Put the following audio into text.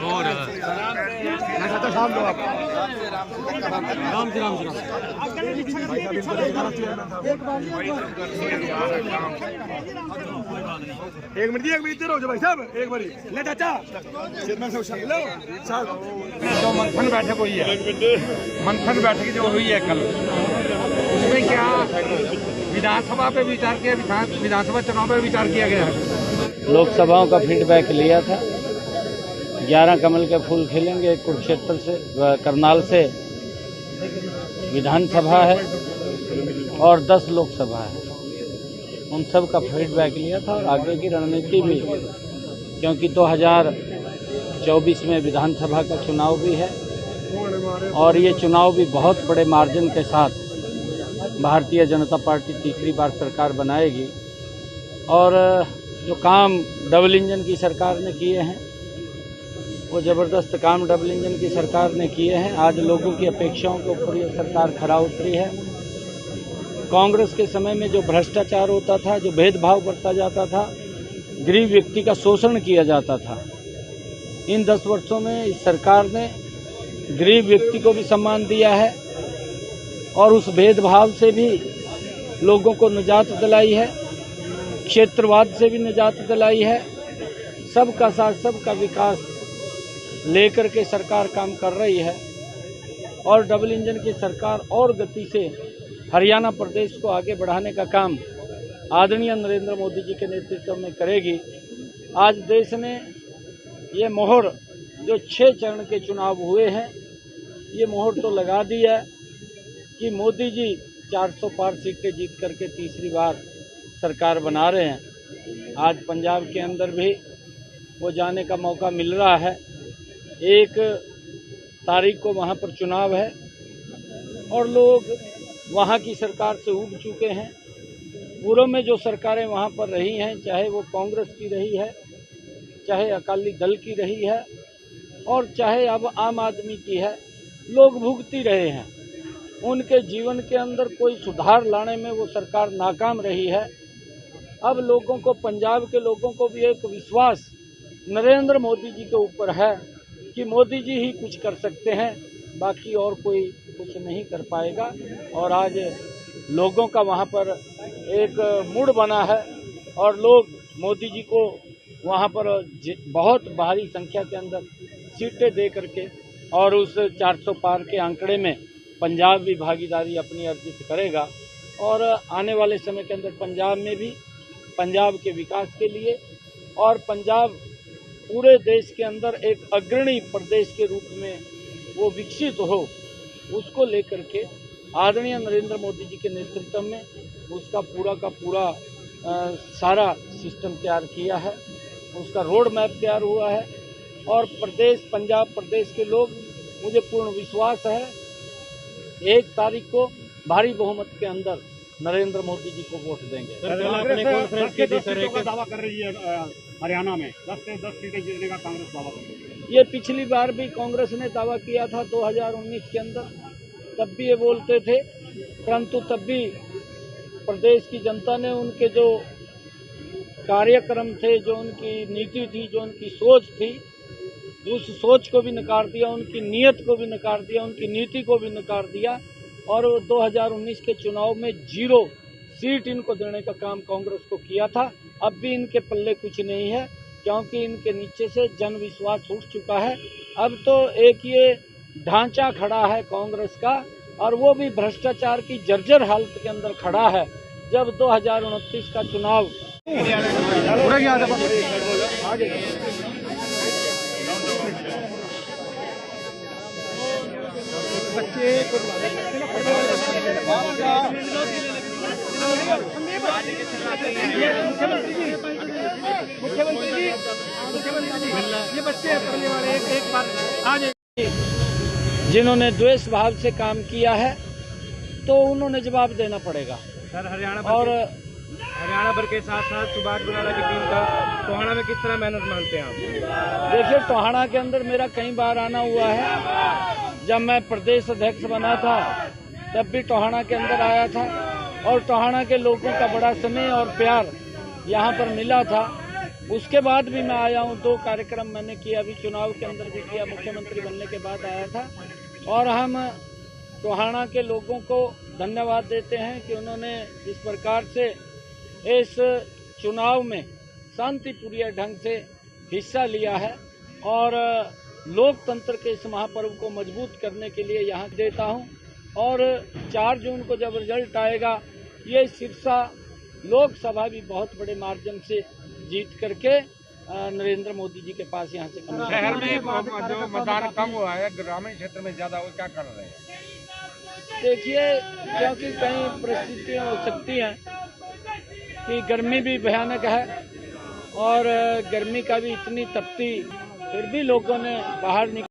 और शाम दो आप राम जी राम जी एक मिनट इधर हो जाओ भाई साहब एक बारी ले चाचा चेयरमैन साहब जो मंथन बैठक हुई है मंथन बैठक जो हुई है कल उसमें क्या विधानसभा पे विचार किया विधानसभा चुनाव पे विचार किया गया है। लोकसभाओं का फीडबैक लिया था। 11 कमल के फूल खिलेंगे कुरुक्षेत्र से करनाल से विधानसभा है और 10 लोकसभा है। उन सब का फीडबैक लिया था और आगे की रणनीति भी, क्योंकि 2024 में विधानसभा का चुनाव भी है और ये चुनाव भी बहुत बड़े मार्जिन के साथ भारतीय जनता पार्टी तीसरी बार सरकार बनाएगी। और जो काम डबल इंजन की सरकार ने किए हैं वो ज़बरदस्त काम डबल इंजन की सरकार ने किए हैं। आज लोगों की अपेक्षाओं के ऊपर ये सरकार खरा उतरी है। कांग्रेस के समय में जो भ्रष्टाचार होता था, जो भेदभाव बरता जाता था, गरीब व्यक्ति का शोषण किया जाता था, इन 10 वर्षों में इस सरकार ने गरीब व्यक्ति को भी सम्मान दिया है और उस भेदभाव से भी लोगों को निजात दिलाई है, क्षेत्रवाद से भी निजात दिलाई है। सबका साथ सबका विकास लेकर के सरकार काम कर रही है और डबल इंजन की सरकार और गति से हरियाणा प्रदेश को आगे बढ़ाने का काम आदरणीय नरेंद्र मोदी जी के नेतृत्व में करेगी। आज देश ने ये मोहर जो 6 चरण के चुनाव हुए हैं, ये मोहर तो लगा दी है कि मोदी जी 400 पार सीटें जीत करके तीसरी बार सरकार बना रहे हैं। आज पंजाब के अंदर भी वो जाने का मौका मिल रहा है। 1 तारीख को वहाँ पर चुनाव है और लोग वहाँ की सरकार से ऊब चुके हैं। पूर्व में जो सरकारें वहाँ पर रही हैं, चाहे वो कांग्रेस की रही है, चाहे अकाली दल की रही है और चाहे अब आम आदमी की है, लोग भुगती रहे हैं। उनके जीवन के अंदर कोई सुधार लाने में वो सरकार नाकाम रही है। अब लोगों को, पंजाब के लोगों को भी एक विश्वास नरेंद्र मोदी जी के ऊपर है कि मोदी जी ही कुछ कर सकते हैं, बाकी और कोई कुछ नहीं कर पाएगा। और आज लोगों का वहाँ पर एक मूड बना है और लोग मोदी जी को वहाँ पर बहुत भारी संख्या के अंदर सीटें दे करके और उस 400 पार के आंकड़े में पंजाब भी भागीदारी अपनी अर्जित करेगा। और आने वाले समय के अंदर पंजाब में भी पंजाब के विकास के लिए और पंजाब पूरे देश के अंदर एक अग्रणी प्रदेश के रूप में वो विकसित हो, उसको लेकर के आदरणीय नरेंद्र मोदी जी के नेतृत्व में उसका पूरा का पूरा सारा सिस्टम तैयार किया है, उसका रोड मैप तैयार हुआ है। और पंजाब प्रदेश के लोग, मुझे पूर्ण विश्वास है, 1 तारीख को भारी बहुमत के अंदर नरेंद्र मोदी जी को वोट देंगे। का दावा कर रही है हरियाणा में 10 से 10 सीटें जीतने का कांग्रेस दावा कर रही है। ये पिछली बार भी कांग्रेस ने दावा किया था 2019 के अंदर, तब भी ये बोलते थे, परंतु तब भी प्रदेश की जनता ने उनके जो कार्यक्रम थे, जो उनकी नीति थी, जो उनकी सोच थी, उस सोच को भी नकार दिया, उनकी नीयत को भी नकार दिया, उनकी नीति को भी नकार दिया। और 2019 के चुनाव में 0 सीट इनको देने का काम कांग्रेस को किया था। अब भी इनके पल्ले कुछ नहीं है, क्योंकि इनके नीचे से जन विश्वास उठ चुका है। अब तो एक ये ढांचा खड़ा है कांग्रेस का, और वो भी भ्रष्टाचार की जर्जर हालत के अंदर खड़ा है। जब 2029 का चुनाव जिन्होंने द्वेष भाव से काम किया है तो उन्होंने जवाब देना पड़ेगा। सर, हरियाणा भर के साथ साथ सुभाष बराला की टीम का टोहाना में किस तरह मेहनत मानते हैं आप? देखिए, टोहाना के अंदर मेरा कई बार आना हुआ है। जब मैं प्रदेश अध्यक्ष बना था तब भी टोहाना के अंदर आया था। और टोहाना के लोगों का बड़ा स्नेह और प्यार यहाँ पर मिला था। उसके बाद भी मैं आया हूँ, 2 कार्यक्रम मैंने किया, अभी चुनाव के अंदर भी किया, मुख्यमंत्री बनने के बाद आया था। और हम टोहाना के लोगों को धन्यवाद देते हैं कि उन्होंने इस प्रकार से इस चुनाव में शांतिपूर्ण ढंग से हिस्सा लिया है और लोकतंत्र के इस महापर्व को मजबूत करने के लिए यहाँ देता हूँ। और 4 जून को जब रिजल्ट आएगा, ये सिरसा लोकसभा भी बहुत बड़े मार्जिन से जीत करके नरेंद्र मोदी जी के पास यहाँ से शहर में जो मतदान कम हुआ है, ग्रामीण क्षेत्र में ज्यादा, वो क्या कर रहे हैं? देखिए, क्योंकि कई परिस्थितियाँ हो सकती हैं कि गर्मी भी भयानक है और गर्मी का भी इतनी तपती, फिर भी लोगों ने बाहर निकल